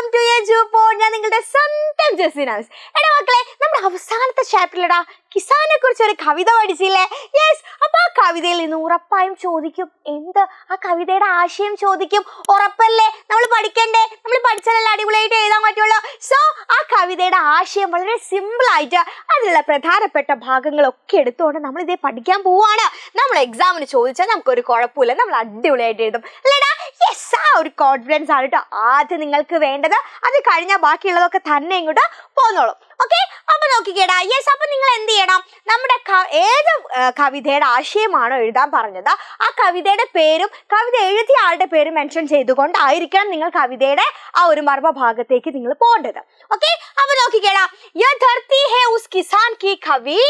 Welcome to ഞാൻ നിങ്ങളുടെ സ്വന്തം ജസിനാസ്. എടാ മക്കളെ, നമ്മുടെ അവസാനത്തെ ചാപ്റ്ററിലടാ കിസാനെ കുറിച്ച് ഒരു കവിത പഠിച്ചില്ലേ? യെസ്. അപ്പൊ ആ കവിതയിൽ നിന്ന് ഉറപ്പായും ചോദിക്കും, എന്ത് ആ കവിതയുടെ ആശയം ചോദിക്കും. ഉറപ്പല്ലേ? നമ്മൾ പഠിക്കണ്ടേ? നമ്മൾ പഠിച്ചാലല്ലേ അടിപൊളിയായിട്ട് എഴുതാൻ പറ്റുള്ളൂ. സോ ആ കവിതയുടെ ആശയം വളരെ സിമ്പിൾ ആയിട്ട് അതിലുള്ള പ്രധാനപ്പെട്ട ഭാഗങ്ങളൊക്കെ എടുത്തുകൊണ്ട് നമ്മൾ ഇതേ പഠിക്കാൻ പോവാണ്. നമ്മൾ എക്സാമിന് ചോദിച്ചാൽ നമുക്കൊരു കുഴപ്പമില്ല, നമ്മൾ അടിപൊളിയായിട്ട് എഴുതും അല്ലേടാ? യെസ്. ആ ഒരു കോൺഫിഡൻസ് ആണ് കേട്ടോ ആദ്യം നിങ്ങൾക്ക് വേണ്ടത്. അത് കഴിഞ്ഞാൽ ബാക്കിയുള്ളതൊക്കെ തന്നെ ഇങ്ങോട്ട് പോന്നോളും. ഓക്കെ, അപ്പൊ നോക്കിക്കേടാ. യെസ്. അപ്പൊ നിങ്ങൾ എന്ത് ചെയ്യണം? നമ്മുടെ ഏത് കവിതയുടെ ആശയമാണോ എഴുതാൻ പറഞ്ഞത് ആ കവിതയുടെ പേരും കവിത എഴുതിയ ആളുടെ പേരും മെൻഷൻ ചെയ്തുകൊണ്ടായിരിക്കണം നിങ്ങൾ കവിതയുടെ ആ ഒരു മർമ്മഭാഗത്തേക്ക് നിങ്ങൾ പോകേണ്ടത്. ഓക്കെ, അപ്പൊ നോക്കിക്കേടാ. യേ ധർത്തി ഹേ ഉസ് കിസാൻ കി കവി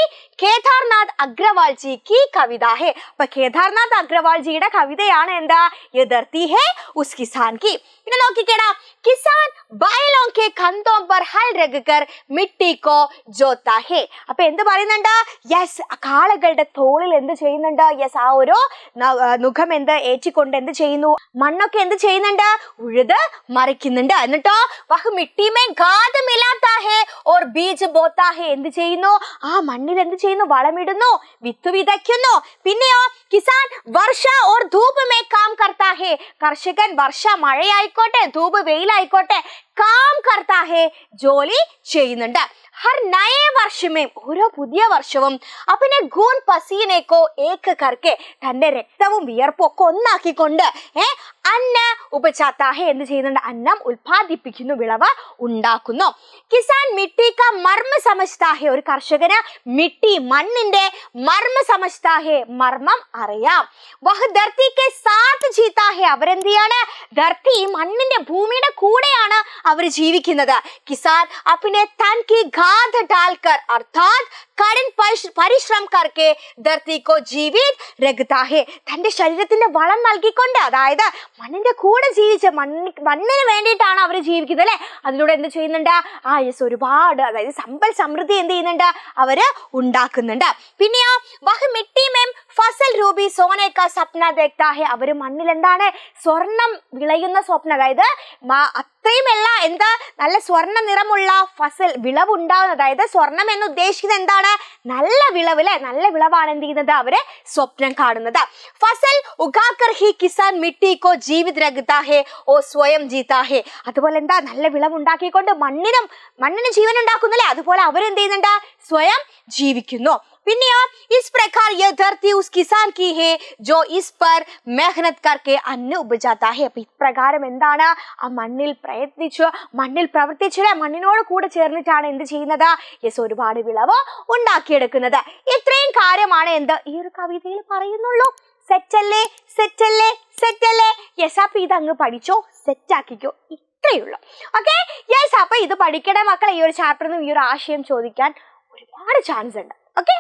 കേദാർനാഥ് അഗ്രവാൾ ജി കി കവിത ഹേ. അപ്പൊ കേദാർനാഥ് അഗ്രവാൾ ജിയുടെ കവിതയാണ് എന്താ? യേ ധർത്തി ഹേ ഉസ് കിസാൻ കി. പിന്നെ നോക്കിക്കേടാ. കിസാൻ ബൈലോं के कंधों पर हल रखकर मिट्टी को जोता है. അപ്പൊ എന്ത് പറയുന്നുണ്ട്? യെസ്, കാളകളുടെ തോളിൽ എന്ത് ചെയ്യുന്നുണ്ട്? യെസ്, ആ ഒരു മുഖം എന്ത് ഏറ്റിക്കൊണ്ട് എന്ത് ചെയ്യുന്നു? മണ്ണൊക്കെ എന്ത് ചെയ്യുന്നുണ്ട്? ഉഴുത് മറിക്കുന്നുണ്ട്. എന്നിട്ടോ വഹ് mitti may ഖാദ് മിലാതാ hey or beige ബോത്താ ഹേ. എന്ത് ചെയ്യുന്നു? ആ മണ്ണിൽ എന്ത് ചെയ്യുന്നു? വളമിടുന്നു, വിത്ത് വിതയ്ക്കുന്നു. പിന്നെയോ കിസാൻ വർഷ ഓർ ധൂപ് മേ കാം കർത്താ ഹേ. കർഷകൻ വർഷ മഴയായിക്കോട്ടെ ധൂപ് വെയിലായിക്കോട്ടെ കാം കർത്താ ഹേ ജോലി ചെയ്യുന്നുണ്ട്. ഹർ നയേ വർഷമേ ഓരോ പുതിയ വർഷവും അപ്പനെ ഗൂൺ പസീനേക്കോ ഏക്ക് കർക്കെ തന്റെ രക്തവും വിയർപ്പും ഒക്കെ ഒന്നാക്കിക്കൊണ്ട് അന്ന ഉപചാത്താഹെ എന്ത് ചെയ്യുന്നുണ്ട്? അന്നം ഉൽപാദിപ്പിക്കുന്നു, വിളവ് ഉണ്ടാക്കുന്നു. കിസാൻ മിട്ടി കാ മർമ്മ സമജ്താഹെ. ഒരു കർഷകന് മിട്ടി മണ്ണിന്റെ മർമ്മ സമജ്താഹെ മർമ്മം അറിയാം. വഹ് ധർത്തി കെ സാത്ത് ജീത്താഹെ. അവരെന്ത് ചെയ്യാണ്? ധർത്തി മണ്ണിന്റെ ഭൂമിയുടെ കൂടെയാണ് അവർ ജീവിക്കുന്നത്. കിസാൻ അപ്പനെ തൻ കി ഖാദ് ഡാൽക്കർ അർത്ഥാത് കഠിൻ പരിശ്രമം കർക്കെ ധർത്തി കോ ജീവിത് രഖ്താ ഹേ. തന്റെ ശരീരത്തിന്റെ വളം നൽകിക്കൊണ്ട്, അതായത് മണ്ണിന്റെ കൂടെ ജീവിച്ച് മണ്ണിന് വേണ്ടിയിട്ടാണ് അവർ ജീവിക്കുന്നത് അല്ലെ. അതിലൂടെ എന്ത് ചെയ്യുന്നുണ്ട്? ആ യെസ്, ഒരുപാട്, അതായത് സമ്പൽ സമൃദ്ധി എന്ത് ചെയ്യുന്നുണ്ട്? അവര് ഉണ്ടാക്കുന്നുണ്ട്. പിന്നെയോ വഹ് മിട്ടി മേം ഫസൽ രൂപി സോനേക്ക സ്വപ്ന ദേഖ്താ ഹേ. അവര് മണ്ണിൽ എന്താണ്? സ്വർണം വിളയുന്ന സ്വപ്നം, അതായത് അത്രയുമല്ല എന്താ നല്ല സ്വർണ്ണ നിറമുള്ള ഫസൽ വിളവ് ഉണ്ടാവുന്നത്. അതായത് സ്വർണം എന്ന് ഉദ്ദേശിക്കുന്നത് എന്താണ്? നല്ല വിളവ് അല്ലെ. നല്ല വിളവാണ് എന്ത് ചെയ്യുന്നത്? അവര് സ്വപ്നം കാണുന്നത്. ഫസൽ ഉഗാകർ ഹി കിസാൻ മിട്ടി കോ ജീവിത് രഖ്താ ഹേ ഓ സ്വയം ജീതാ ഹേ. അതുപോലെ എന്താ? നല്ല വിളവ് ഉണ്ടാക്കിക്കൊണ്ട് മണ്ണിന് ജീവൻ ഉണ്ടാക്കുന്നല്ലേ, അതുപോലെ അവരെന്ത് ചെയ്യുന്നുണ്ട്? സ്വയം ജീവിക്കുന്നു. പിന്നെയോ ഇസ് പ്രകാർ യേ ധർത്തി ഉസ് കിസാൻ കി ഹേ ജോ ഇസ് പർ മെഹനത് കർക്കെ അന്ന ഉപജാതാ ഹേ. അപ്പൊ ഇപ്രകാരം എന്താണ്? ആ മണ്ണിൽ പ്രവർത്തിച്ച് മണ്ണിനോട് കൂടെ ചേർന്നിട്ടാണ് എന്ത് ചെയ്യുന്നത്? യെസ്, ഒരുപാട് വിളവ് ഉണ്ടാക്കിയെടുക്കുന്നത്. ഇത്രയും കാര്യമാണ് എന്ത് ഈ ഒരു കവിതയിൽ പറയുന്നുള്ളൂ. സെറ്റല്ലേ? സെറ്റല്ലേ? സെറ്റല്ലേ? യെസ്. അപ്പൊ ഇതങ്ങ് പഠിച്ചോ, സെറ്റ് ആക്കിക്കോ, ഇത്രയുള്ളൂ. Okay, yes. അപ്പൊ ഇത് പഠിക്കണ മക്കളെ ഈ ഒരു ചാപ്റ്ററിൽ നിന്ന് ഈ ഒരു ആശയം ചോദിക്കാൻ ഒരുപാട് ചാൻസ് ഉണ്ട്. ഓക്കെ.